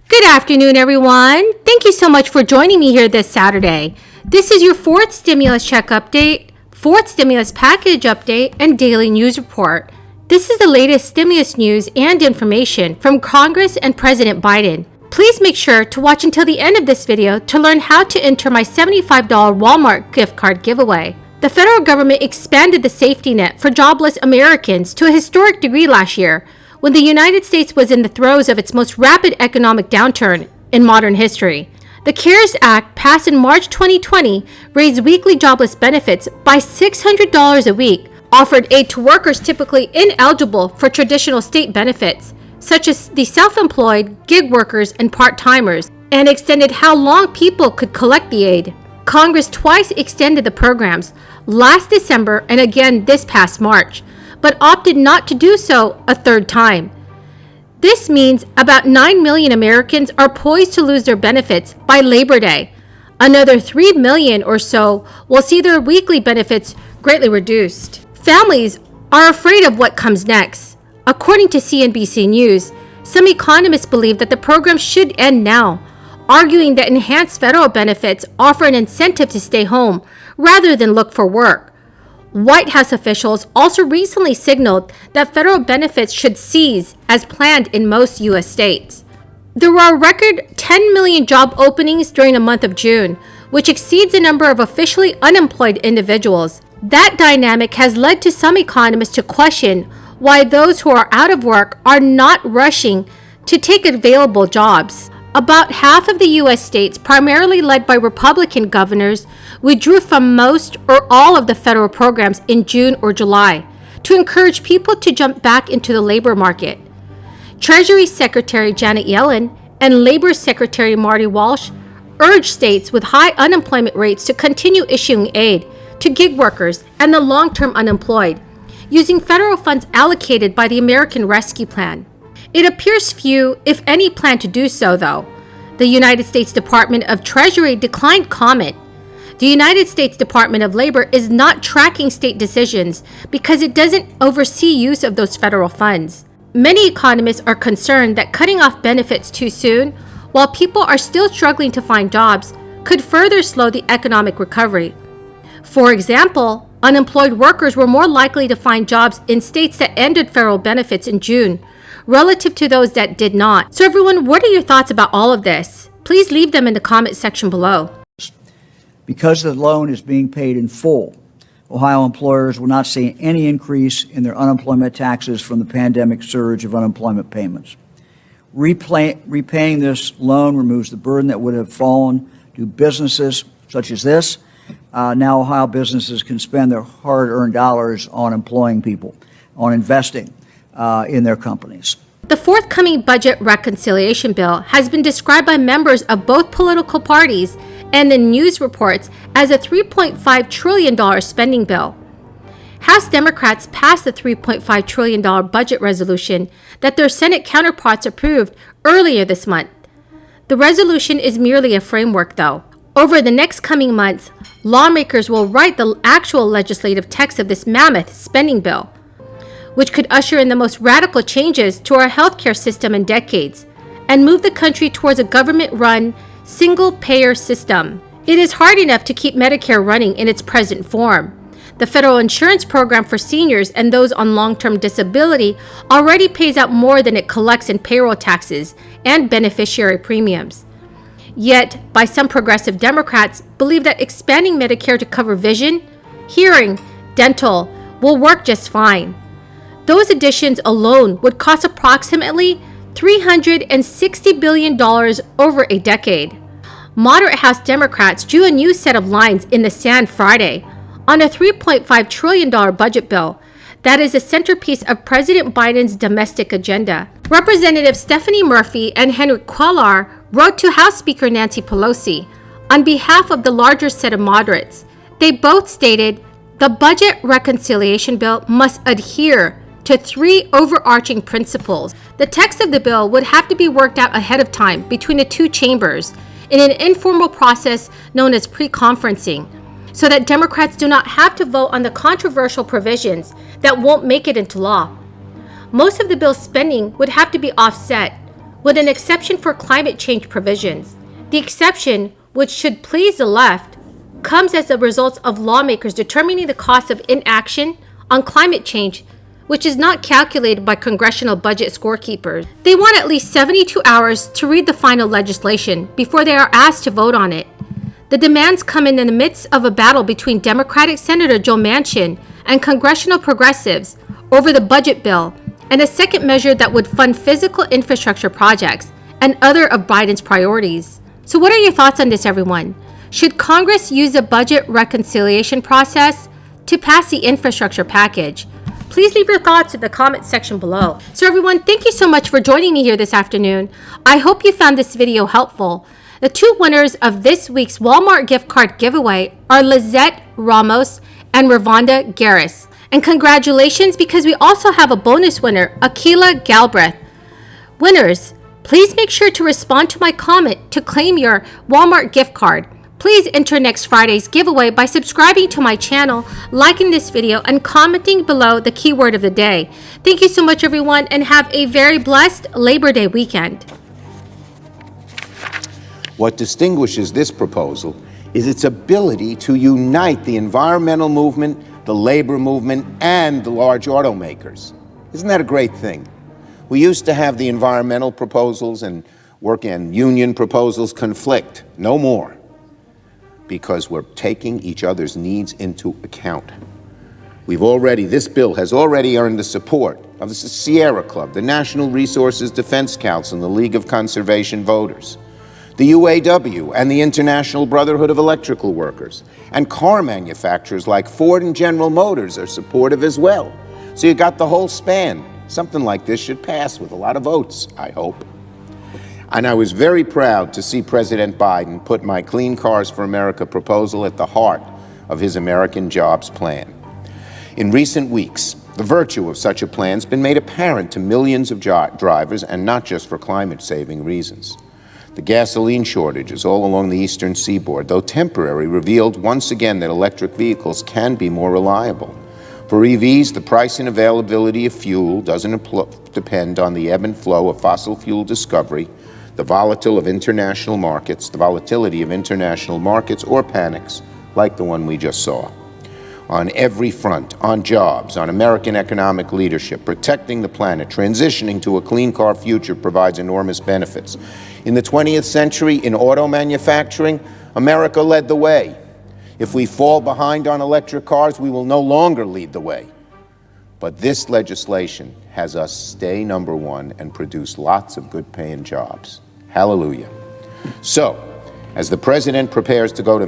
Good afternoon, everyone. Thank you so much for joining me here this Saturday. This is your fourth stimulus check update, fourth stimulus package update, and daily news report. This is the latest stimulus news and information from Congress and President Biden. Please make sure to watch until the end of this video to learn how to enter my $75 Walmart gift card giveaway. The federal government expanded the safety net for jobless Americans to a historic degree last year, when the United States was in the throes of its most rapid economic downturn in modern history. The CARES Act, passed in March 2020, raised weekly jobless benefits by $600 a week, offered aid to workers typically ineligible for traditional state benefits, such as the self-employed, gig workers, and part-timers, and extended how long people could collect the aid. Congress twice extended the programs, last December and again this past March, but opted not to do so a third time. This means about 9 million Americans are poised to lose their benefits by Labor Day. Another 3 million or so will see their weekly benefits greatly reduced. Families are afraid of what comes next. According to CNBC News, some economists believe that the program should end now, arguing that enhanced federal benefits offer an incentive to stay home rather than look for work. White House officials also recently signaled that federal benefits should cease as planned in most U.S. states. There were a record 10 million job openings during the month of June, which exceeds the number of officially unemployed individuals. That dynamic has led to some economists to question why those who are out of work are not rushing to take available jobs. About half of the U.S. states, primarily led by Republican governors, withdrew from most or all of the federal programs in June or July to encourage people to jump back into the labor market. Treasury Secretary Janet Yellen and Labor Secretary Marty Walsh urged states with high unemployment rates to continue issuing aid to gig workers and the long-term unemployed, using federal funds allocated by the American Rescue Plan. It appears few, if any, plan to do so, though. The United States Department of Treasury declined comment. The United States Department of Labor is not tracking state decisions because it doesn't oversee use of those federal funds. Many economists are concerned that cutting off benefits too soon, while people are still struggling to find jobs, could further slow the economic recovery. For example, unemployed workers were more likely to find jobs in states that ended federal benefits in June, relative to those that did not. So everyone, what are your thoughts about all of this? Please leave them in the comment section below. Because the loan is being paid in full, Ohio employers will not see any increase in their unemployment taxes from the pandemic surge of unemployment payments. Repaying this loan removes the burden that would have fallen to businesses such as this. Now Ohio businesses can spend their hard-earned dollars on employing people, on investing in their companies. The forthcoming budget reconciliation bill has been described by members of both political parties and the news reports as a $3.5 trillion spending bill. House Democrats passed the $3.5 trillion budget resolution that their Senate counterparts approved earlier this month. The resolution is merely a framework, though. Over the next coming months, lawmakers will write the actual legislative text of this mammoth spending bill, which could usher in the most radical changes to our healthcare system in decades and move the country towards a government-run, single-payer system. It is hard enough to keep Medicare running in its present form. The federal insurance program for seniors and those on long-term disability already pays out more than it collects in payroll taxes and beneficiary premiums. Yet, by some progressive Democrats, believe that expanding Medicare to cover vision, hearing, dental will work just fine. Those additions alone would cost approximately $360 billion over a decade. Moderate House Democrats drew a new set of lines in the sand Friday on a $3.5 trillion budget bill that is a centerpiece of President Biden's domestic agenda. Representatives Stephanie Murphy and Henry Cuellar wrote to House Speaker Nancy Pelosi on behalf of the larger set of moderates. They both stated the budget reconciliation bill must adhere to three overarching principles. The text of the bill would have to be worked out ahead of time between the two chambers in an informal process known as pre-conferencing, so that Democrats do not have to vote on the controversial provisions that won't make it into law. Most of the bill's spending would have to be offset, with an exception for climate change provisions. The exception, which should please the left, comes as a result of lawmakers determining the cost of inaction on climate change, which is not calculated by congressional budget scorekeepers. They want at least 72 hours to read the final legislation before they are asked to vote on it. The demands come in the midst of a battle between Democratic Senator Joe Manchin and congressional progressives over the budget bill and a second measure that would fund physical infrastructure projects and other of Biden's priorities. So what are your thoughts on this, everyone? Should Congress use the budget reconciliation process to pass the infrastructure package? Please leave your thoughts in the comment section below. So everyone, thank you so much for joining me here this afternoon. I hope you found this video helpful. The two winners of this week's Walmart gift card giveaway are Lizette Ramos and Ravonda Garris. And congratulations, because we also have a bonus winner, Akila Galbraith. Winners, please make sure to respond to my comment to claim your Walmart gift card. Please enter next Friday's giveaway by subscribing to my channel, liking this video, and commenting below the keyword of the day. Thank you so much, everyone, and have a very blessed Labor Day weekend. What distinguishes this proposal is its ability to unite the environmental movement, the labor movement, and the large automakers. Isn't that a great thing? We used to have the environmental proposals and work and union proposals conflict. No more. Because we're taking each other's needs into account. This bill has already earned the support of the Sierra Club, the National Resources Defense Council, and the League of Conservation Voters, the UAW, and the International Brotherhood of Electrical Workers. And car manufacturers like Ford and General Motors are supportive as well. So you got the whole span. Something like this should pass with a lot of votes, I hope. And I was very proud to see President Biden put my Clean Cars for America proposal at the heart of his American Jobs Plan. In recent weeks, the virtue of such a plan has been made apparent to millions of drivers, and not just for climate-saving reasons. The gasoline shortages all along the eastern seaboard, though temporary, revealed once again that electric vehicles can be more reliable. For EVs, the price and availability of fuel doesn't depend on the ebb and flow of fossil fuel discovery, the volatility of international markets, or panics like the one we just saw. On every front, on jobs, on American economic leadership, protecting the planet, transitioning to a clean car future provides enormous benefits. In the 20th century, in auto manufacturing, America led the way. If we fall behind on electric cars, we will no longer lead the way. But this legislation has us stay number one and produce lots of good-paying jobs. Hallelujah. So, as the president prepares to go to